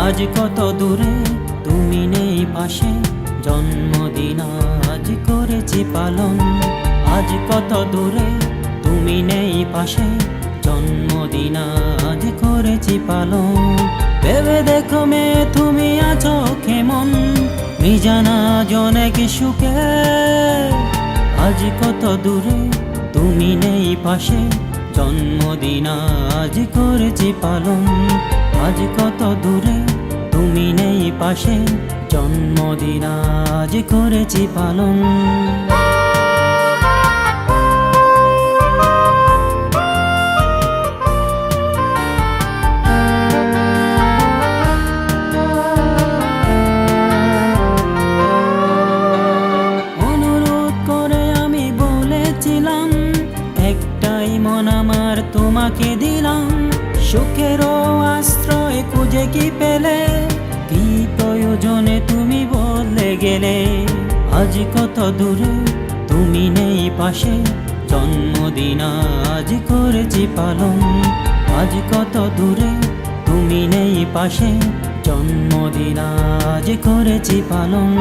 আজ কত দূরে তুমি নেই পাশে, জন্মদিন আজ করেছি পালন। আজ কত দূরে তুমি নেই পাশে, জন্মদিন আজ করেছি পালন। ভেবে দেখো মেয়ে তুমি আছো কেমন, মিজানা অনেক সুখে। আজ কত দূরে তুমি নেই পাশে, জন্মদিন আজ করেছি পালন। আজ কত দূরে তুমি নেই পাশে, জন্মদিন আজ করেছি পালন। অনুরোধ করে আমি বলেছিলাম, একটাই মন আমার তোমাকে দিলাম। সুখেরও আশ্রয় খুঁজে কি পেলে, কি প্রয়োজনে তুমি বদলে গেলে। আজ কত দূরে তুমি নেই পাশে, জন্মদিন আজ করেছি পালন। আজ কত দূরে তুমি নেই পাশে, জন্মদিন আজ করেছি পালন।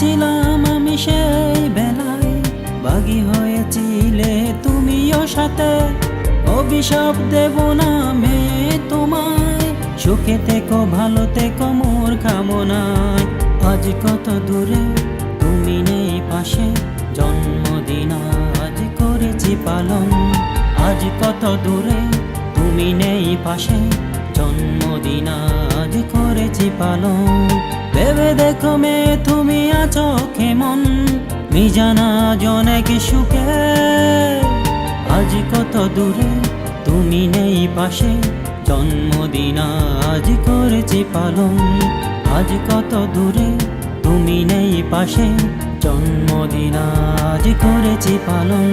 ছিলাম আমি সেই বেলায়, বাগী হয়েছিলে তুমিও সাথে। অভিশাপ দেব না মেয়ে তোমায়, সুখে থেকো ভালো থেকো মোর কামনায়। আজ কত দূরে তুমি নেই পাশে, জন্মদিন আজ করেছি পালন। আজ কত দূরে তুমি নেই পাশে, জন্মদিন আজ করেছি পালন। ভেবে দেখো মেয়ে তুমি আছো কেমন, মিজানা অনেক সুখে। আজ কত দূরে তুমি নেই পাশে, জন্মদিন আজ করেছি পালন। আজ কত দূরে তুমি নেই পাশে, জন্মদিন আজ করেছি পালন।